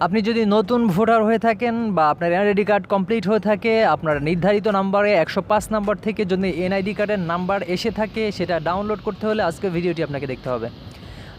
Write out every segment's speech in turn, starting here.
আপনি যদি নতুন ভোটার হয়ে থাকেন বা আপনার এনআইডি কার্ড কমপ্লিট হয়ে থাকে, আপনার নির্ধারিত নাম্বারে 105 নাম্বার থেকে যদি এনআইডি কার্ডের নাম্বার এসে থাকে, সেটা ডাউনলোড করতে হলে আজকের ভিডিওটি আপনাকে দেখতে হবে।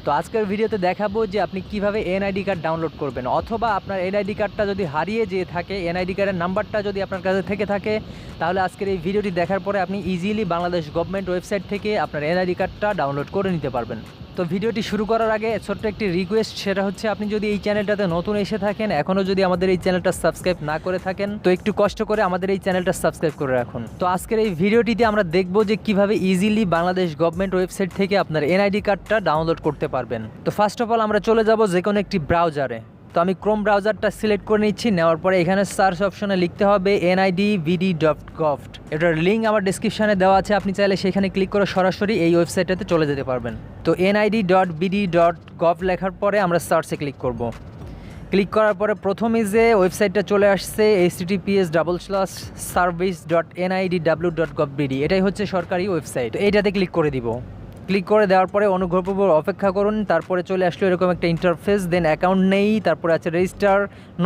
তো আজকের ভিডিওতে দেখাবো যে আপনি কিভাবে এনআইডি কার্ড ডাউনলোড করবেন, অথবা আপনার এনআইডি কার্ডটা যদি হারিয়ে যেয়ে থাকে, এনআইডি কার্ডের নাম্বারটা যদি আপনার কাছে থেকে থাকে, তাহলে আজকের এই ভিডিওটি দেখার পরে আপনি ইজিলি বাংলাদেশ গভর্নমেন্ট ওয়েবসাইট থেকে আপনার এনআইডি কার্ডটা ডাউনলোড করে নিতে পারবেন। তো ভিডিওটি শুরু করার আগে ছোট্ট একটি রিকোয়েস্ট, সেটা হচ্ছে আপনি যদি এই চ্যানেলটাতে নতুন এসে থাকেন, এখনও যদি আমাদের এই চ্যানেলটা সাবস্ক্রাইব না করে থাকেন, তো একটু কষ্ট করে আমাদের এই চ্যানেলটা সাবস্ক্রাইব করে রাখুন। তো আজকের এই ভিডিওটিতে আমরা দেখব যে কিভাবে ইজিলি বাংলাদেশ গভর্নমেন্ট ওয়েবসাইট থেকে আপনার এনআইডি কার্ডটা ডাউনলোড করতে পারবেন। তো ফার্স্ট অফ অল আমরা চলে যাব যে কোনো একটি ব্রাউজারে। তো আমি ক্রোম ব্রাউজারটা সিলেক্ট করে নিচ্ছি। নেওয়ার পরে এখানে সার্চ অপশনে লিখতে হবে nidbd.gov। এটার লিঙ্ক আমার ডিসক্রিপশানে দেওয়া আছে, আপনি চাইলে সেখানে ক্লিক করে সরাসরি এই ওয়েবসাইটটাতে চলে যেতে পারবেন। তো nid.bd.gov লেখার পরে আমরা সার্চে ক্লিক করব। ক্লিক করার পরে প্রথমেই যে ওয়েবসাইটটা চলে আসছে https://service.nidw.gov.bd, এটাই হচ্ছে সরকারি ওয়েবসাইট। তো এইটাতে ক্লিক করে দিব। ক্লিক করে দেওয়ার পরে অনুগ্রহপূর্বক অপেক্ষা করুন। তারপরে চলে আসলো এরকম একটা ইন্টারফেস। দেন অ্যাকাউন্ট নেই, তারপরে আছে রেজিস্টার,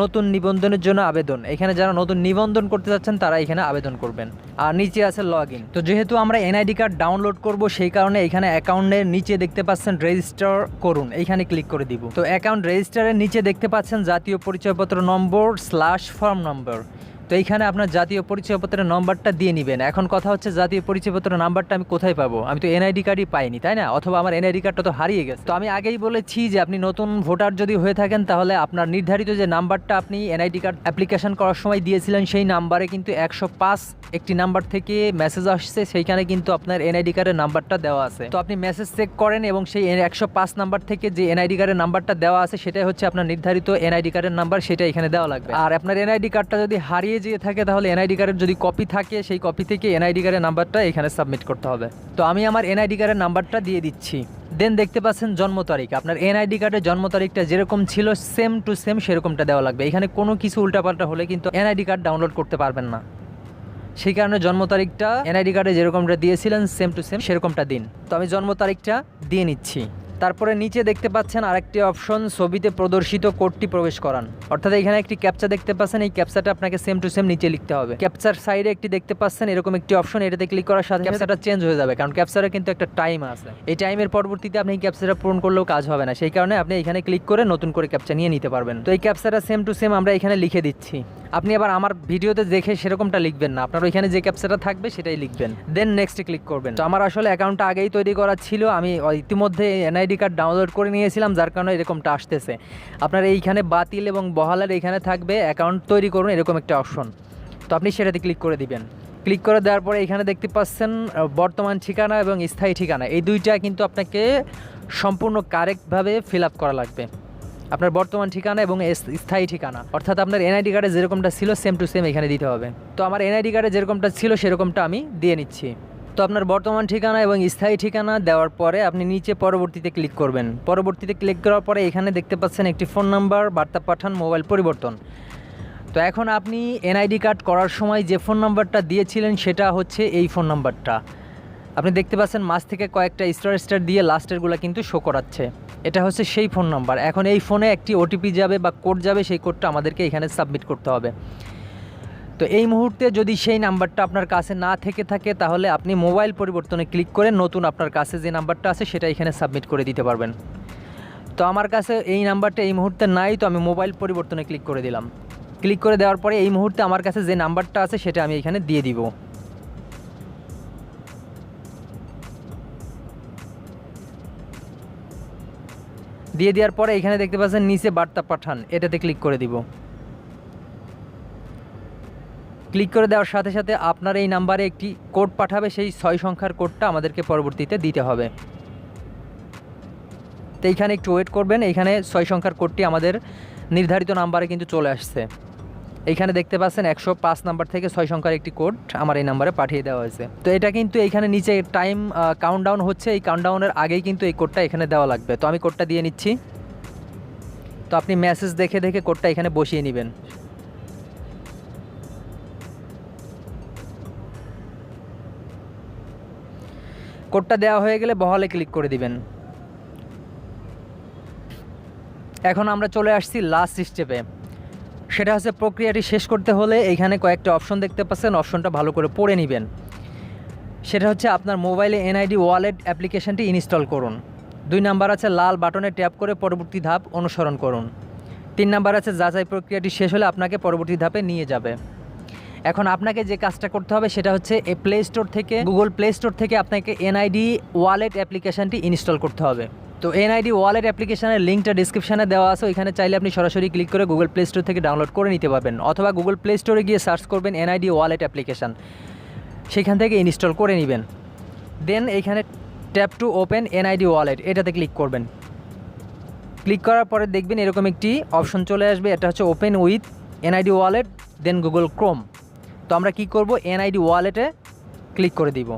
নতুন নিবন্ধনের জন্য আবেদন। এখানে যারা নতুন নিবন্ধন করতে যাচ্ছেন তারা এখানে আবেদন করবেন। আর নিচে আছে লগ ইন। তো যেহেতু আমরা এনআইডি কার্ড ডাউনলোড করব, সেই কারণে এখানে অ্যাকাউন্টের নিচে দেখতে পাচ্ছেন রেজিস্টার করুন, এইখানে ক্লিক করে দিব। তো অ্যাকাউন্ট রেজিস্টারের নিচে দেখতে পাচ্ছেন জাতীয় পরিচয়পত্র নম্বর /ফর্ম নম্বর। তো এইখানে আপনার জাতীয় পরিচয়পত্রের নম্বরটা দিয়ে নেবেন। এখন কথা হচ্ছে জাতীয় পরিচয়পত্রের নাম্বারটা আমি কোথায় পাবো? আমি তো এনআইডি কার্ডই পাইনি, তাই না? অথবা আমার এনআইডি কার্ডটা তো হারিয়ে গেছে। তো আমি আগেই বলেছি যে আপনি নতুন ভোটার যদি হয়ে থাকেন, তাহলে আপনার নির্ধারিত যে নাম্বারটা আপনি এনআইডি কার্ড অ্যাপ্লিকেশন করার সময় দিয়েছিলেন, সেই নাম্বারে কিন্তু 105 একটি নাম্বার থেকে মেসেজ আসছে, সেইখানে কিন্তু আপনার এনআইডি কার্ডের নাম্বারটা দেওয়া আছে। তো আপনি মেসেজ চেক করেন এবং সেই 105 নাম্বার থেকে যে এনআইডি কার্ডের নাম্বারটা দেওয়া আছে, সেটাই হচ্ছে আপনার নির্ধারিত এনআইডি কার্ডের নাম্বার, সেটা এখানে দেওয়া লাগবে। আর আপনার এনআইডি কার্ডটা যদি হারিয়ে যেয়ে থাকে, তাহলে এনআইডি কার্ডের যদি কপি থাকে, সেই কপি থেকে এনআইডি কার্ডের নাম্বারটা এখানে সাবমিট করতে হবে। তো আমি আমার এনআইডি কার্ডের নাম্বারটা দিয়ে দিচ্ছি। দেন দেখতে পাচ্ছেন জন্ম তারিখ। আপনার এনআইডি কার্ডের জন্ম তারিখটা যেরকম ছিল সেম টু সেম সেরকমটা দেওয়া লাগবে। এখানে কোনো কিছু উল্টাপাল্টা হলে কিন্তু এনআইডি কার্ড ডাউনলোড করতে পারবেন না। সেই কারণে জন্ম তারিখটা এনআইডি কার্ডে যেরকমটা দিয়েছিলেন সেম টু সেম সেরকমটা দিন। তো আমি জন্ম তারিখটা দিয়ে নিচ্ছি। তারপরে নিচে দেখতে পাচ্ছেন আরেকটি অপশন, ছবিতে প্রদর্শিত কোডটি প্রবেশ করান। অর্থাৎ এখানে একটি ক্যাপচা দেখতে পাচ্ছেন, এই ক্যাপচাটা আপনাকে সেম টু সেম নিচে লিখতে হবে। ক্যাপচার সাইডে একটি দেখতে পাচ্ছেন এরকম একটি অপশন, এটাতে ক্লিক করার সাথে ক্যাপচাটা চেঞ্জ হয়ে যাবে, কারণ ক্যাপচারে কিন্তু একটা টাইম আছে। এই টাইমের পরবর্তীতে আপনি এই ক্যাপচাটা পূরণ করলেও কাজ হবে না, সেই কারণে আপনি এখানে ক্লিক করে নতুন করে ক্যাপচা নিয়ে নিতে পারবেন। তো এই ক্যাপচাটা সেম টু সেম আমরা এখানে লিখে দিচ্ছি। আপনি আবার আমার ভিডিওতে দেখে সেরকমটা লিখবেন না, আপনার ওইখানে যে ক্যাপচাটা থাকবে সেটাই লিখবেন। দেন নেক্সটে ক্লিক করবেন। তো আমার আসলে অ্যাকাউন্টটা আগেই তৈরি করা ছিল, আমি ইতিমধ্যে এনআইডি কার্ড ডাউনলোড করে নিয়েছিলাম, যার কারণে এরকমটা আসতেছে। আপনার এইখানে বাতিল এবং বহালের এইখানে থাকবে অ্যাকাউন্ট তৈরি করুন, এরকম একটা অপশন। তো আপনি সেটাতে ক্লিক করে দিবেন। ক্লিক করে দেওয়ার পরে এখানে দেখতে পাচ্ছেন বর্তমান ঠিকানা এবং স্থায়ী ঠিকানা, এই দুইটা কিন্তু আপনাকে সম্পূর্ণ কারেক্টভাবে ফিল আপ করা লাগবে। আপনার বর্তমান ঠিকানা এবং স্থায়ী ঠিকানা, অর্থাৎ আপনার এনআইডি কার্ডে যেরকমটা ছিল সেম টু সেম এখানে দিতে হবে। তো আমার এনআইডি কার্ডে যেরকমটা ছিল সেরকমটা আমি দিয়ে নিচ্ছি। তো আপনার বর্তমান ঠিকানা এবং স্থায়ী ঠিকানা দেওয়ার পরে আপনি নিচে পরবর্তীতে ক্লিক করবেন। পরবর্তীতে ক্লিক করার পরে এখানে দেখতে পাচ্ছেন একটি ফোন নাম্বার, বার্তা পাঠান, মোবাইল পরিবর্তন। তো এখন আপনি এনআইডি কার্ড করার সময় যে ফোন নাম্বারটা দিয়েছিলেন সেটা হচ্ছে এই ফোন নাম্বারটা। আপনি দেখতে পাচ্ছেন মাঝ থেকে কয়েকটা স্টার দিয়ে লাস্টেরগুলো কিন্তু শো করাচ্ছে, এটা হচ্ছে সেই ফোন নাম্বার। এখন এই ফোনে একটি ওটিপি যাবে বা কোড যাবে, সেই কোডটা আমাদেরকে এখানে সাবমিট করতে হবে। তো এই মুহূর্তে যদি সেই নাম্বারটা আপনার কাছে না থেকে থাকে, তাহলে আপনি মোবাইল পরিবর্তনে ক্লিক করে নতুন আপনার কাছে যে নাম্বারটা আছে সেটা এখানে সাবমিট করে দিতে পারবেন। তো আমার কাছে এই নাম্বারটা এই মুহূর্তে নাই, তো আমি মোবাইল পরিবর্তনে ক্লিক করে দিলাম। ক্লিক করে দেওয়ার পরে এই মুহূর্তে আমার কাছে যে নাম্বারটা আছে সেটা আমি এখানে দিয়ে দিব। দিয়ে দেওয়ার পরে এখানে দেখতে পাচ্ছেন নিচে বার্তা পাঠান, এটাতে ক্লিক করে দিব। ক্লিক করে দেওয়ার সাথে সাথে আপনার এই নাম্বারে একটি কোড পাঠাবে, সেই 6 সংখ্যার কোডটা আমাদেরকে পরবর্তীতে দিতে হবে। তো এইখানে একটু ওয়েট করবেন। এইখানে 6 সংখ্যার কোডটি আমাদের নির্ধারিত নাম্বারে কিন্তু চলে আসছে। এইখানে দেখতে পাচ্ছেন 105 নাম্বার থেকে 6 সংখ্যার একটি কোড আমার এই নাম্বারে পাঠিয়ে দেওয়া হয়েছে। তো এটা কিন্তু এইখানে নিচে টাইম কাউন্টডাউন হচ্ছে, এই কাউন্টডাউনের আগেই কিন্তু এই কোডটা এখানে দেওয়া লাগবে। তো আমি কোডটা দিয়ে নিচ্ছি। তো আপনি মেসেজ দেখে দেখে কোডটা এখানে বসিয়ে নেবেন। কোডটা দেওয়া হয়ে গেলে বহালে ক্লিক করে দিবেন। এখন আমরা চলে আসছি লাস্ট স্টেপে, সেটা হচ্ছে প্রক্রিয়াটি শেষ করতে হলে এইখানে কয়েকটা অপশন দেখতে পাচ্ছেন, অপশনটা ভালো করে পড়ে নেবেন। সেটা হচ্ছে আপনার মোবাইলে এনআইডি ওয়ালেট অ্যাপ্লিকেশনটি ইনস্টল করুন। 2 নাম্বার আছে লাল বাটনে ট্যাপ করে পরবর্তী ধাপ অনুসরণ করুন। 3 নাম্বার আছে যাচাই প্রক্রিয়াটি শেষ হলে আপনাকে পরবর্তী ধাপে নিয়ে যাবে। এখন আপনাকে যে কাজটা করতে হবে সেটা হচ্ছে এই প্লে স্টোর থেকে, গুগল প্লে স্টোর থেকে আপনাকে এনআইডি ওয়ালেট অ্যাপ্লিকেশনটি ইনস্টল করতে হবে। তো এনআইডি ওয়ালেট অ্যাপ্লিকেশনের লিঙ্কটা ডিসক্রিপশানে দেওয়া আছে, ওইখানে চাইলে আপনি সরাসরি ক্লিক করে গুগল প্লে স্টোর থেকে ডাউনলোড করে নিতে পারবেন, অথবা গুগল প্লে স্টোরে গিয়ে সার্চ করবেন এনআইডি ওয়ালেট অ্যাপ্লিকেশান, সেখান থেকে ইনস্টল করে নেবেন। দেন এইখানে tap to open NID wallet, এটাতে ক্লিক করবেন। ক্লিক করার পরে দেখবেন এরকম একটি অপশন চলে আসবে, এটা হচ্ছে open with NID wallet then Google Chrome. তো আমরা কি করব, এনআইডি ওয়ালেটে ক্লিক করে দিব।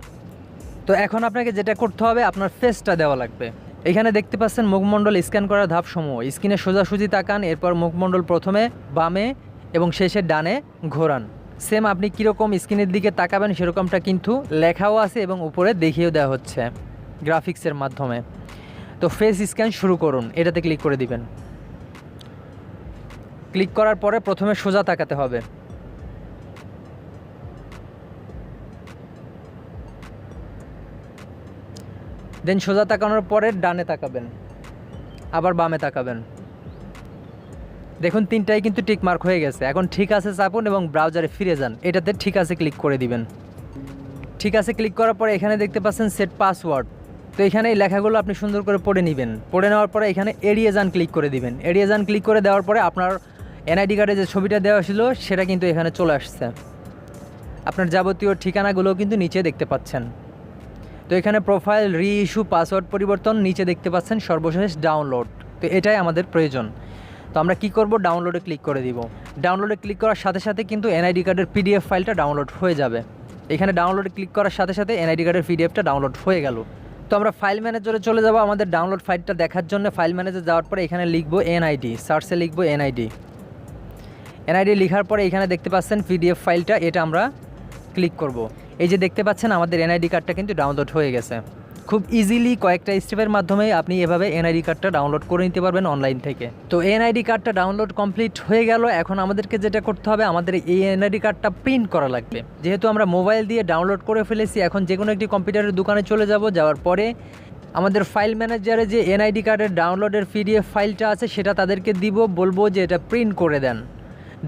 তো এখন আপনাকে যেটা করতে হবে, আপনার ফেসটা দেওয়া লাগবে। এখানে দেখতে পাচ্ছেন মুখমণ্ডল স্ক্যান করার ধাপসমূহ, স্ক্রিনে সোজাসুজি তাকান, এরপর মুখমণ্ডল প্রথমে বামে এবং শেষে ডানে ঘোরান। সেম আপনি কীরকম স্ক্রিনের দিকে তাকাবেন সেরকমটা কিন্তু লেখাও আছে এবং উপরে দেখিয়েও দেওয়া হচ্ছে গ্রাফিক্সের মাধ্যমে। তো ফেস স্ক্যান শুরু করুন, এটাতে ক্লিক করে দিবেন। ক্লিক করার পরে প্রথমে সোজা তাকাতে হবে, দেন সোজা তাকানোর পরে ডানে তাকাবেন, আবার বামে তাকাবেন। দেখুন 3টাই কিন্তু টিক মার্ক হয়ে গেছে। এখন ঠিক আছে চাপুন এবং ব্রাউজারে ফিরে যান, এটাতে ঠিক আছে ক্লিক করে দিবেন। ঠিক আছে ক্লিক করার পরে এখানে দেখতে পাচ্ছেন সেট পাসওয়ার্ড। তো এখানে এই লেখাগুলো আপনি সুন্দর করে পড়ে নেবেন। পড়ে নেওয়ার পরে এখানে এড়িয়ে যান ক্লিক করে দিবেন। এড়িয়ে যান ক্লিক করে দেওয়ার পরে আপনার এনআইডি কার্ডে যে ছবিটা দেওয়া ছিল সেটা কিন্তু এখানে চলে আসছে। আপনার যাবতীয় ঠিকানাগুলোও কিন্তু নিচে দেখতে পাচ্ছেন। তো এখানে প্রোফাইল রি ইস্যু পাসওয়ার্ড পরিবর্তন, নিচে দেখতে পাচ্ছেন সর্বশেষ ডাউনলোড। তো এটাই আমাদের প্রয়োজন। তো আমরা কি করব, ডাউনলোডে ক্লিক করে দিব। ডাউনলোডে ক্লিক করার সাথে সাথে কিন্তু এনআইডি কার্ডের পিডিএফ ফাইলটা ডাউনলোড হয়ে যাবে। এখানে ডাউনলোডে ক্লিক করার সাথে সাথে এনআইডি কার্ডের পিডিএফটা ডাউনলোড হয়ে গেল। তো আমরা ফাইল ম্যানেজারে চলে যাব আমাদের ডাউনলোড ফাইলটা দেখার জন্য। ফাইল ম্যানেজার যাওয়ার পরে এখানে লিখব এনআইডি, সার্চে লিখব এনআইডি। এনআইডি লেখার পরে এখানে দেখতে পাচ্ছেন পিডিএফ ফাইলটা, এটা আমরা ক্লিক করব। এই যে দেখতে পাচ্ছেন আমাদের এনআইডি কার্ডটা কিন্তু ডাউনলোড হয়ে গেছে। খুব ইজিলি কয়েকটা স্টেপের মাধ্যমে আপনি এভাবে এনআইডি কার্ডটা ডাউনলোড করে নিতে পারবেন অনলাইন থেকে। তো এনআইডি কার্ডটা ডাউনলোড কমপ্লিট হয়ে গেল। এখন আমাদেরকে যেটা করতে হবে, আমাদের এই এনআইডি কার্ডটা প্রিন্ট করা লাগবে। যেহেতু আমরা মোবাইল দিয়ে ডাউনলোড করে ফেলেছি, এখন যে কোনো একটি কম্পিউটারের দোকানে চলে যাব। যাওয়ার পরে আমাদের ফাইল ম্যানেজারে যে এনআইডি কার্ডের ডাউনলোডের পিডিএফ ফাইলটা আছে সেটা তাদেরকে দিব, বলবো যে এটা প্রিন্ট করে দেন।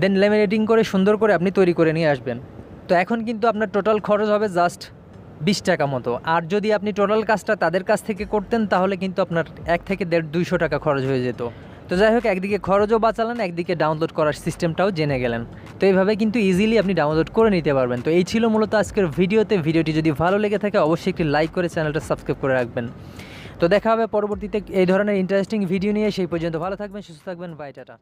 দেন ল্যামিনেটিং করে সুন্দর করে আপনি তৈরি করে নিয়ে আসবেন। তো এখন কিন্তু আপনার টোটাল খরচ হবে জাস্ট 20 টাকা মতো। আর যদি আপনি টোটাল কাজটা তাদের কাছ থেকে করতেন তাহলে কিন্তু আপনার 1 থেকে 150-200 টাকা খরচ হয়ে যেত। তো যাই হোক, একদিকে খরচও বাঁচালেন, একদিকে ডাউনলোড করার সিস্টেমটাও জেনে গেলেন। তো এইভাবে কিন্তু ইজিলি আপনি ডাউনলোড করে নিতে পারবেন। তো এই ছিল মূলত আজকের ভিডিওতে। ভিডিওটি যদি ভালো লেগে থাকে অবশ্যই একটি লাইক করে চ্যানেলটা সাবস্ক্রাইব করে রাখবেন। তো দেখা হবে পরবর্তীতে এই ধরনের ইন্টারেস্টিং ভিডিও নিয়ে। সেই পর্যন্ত ভালো থাকবেন, সুস্থ থাকবেন, বাই, টাটা।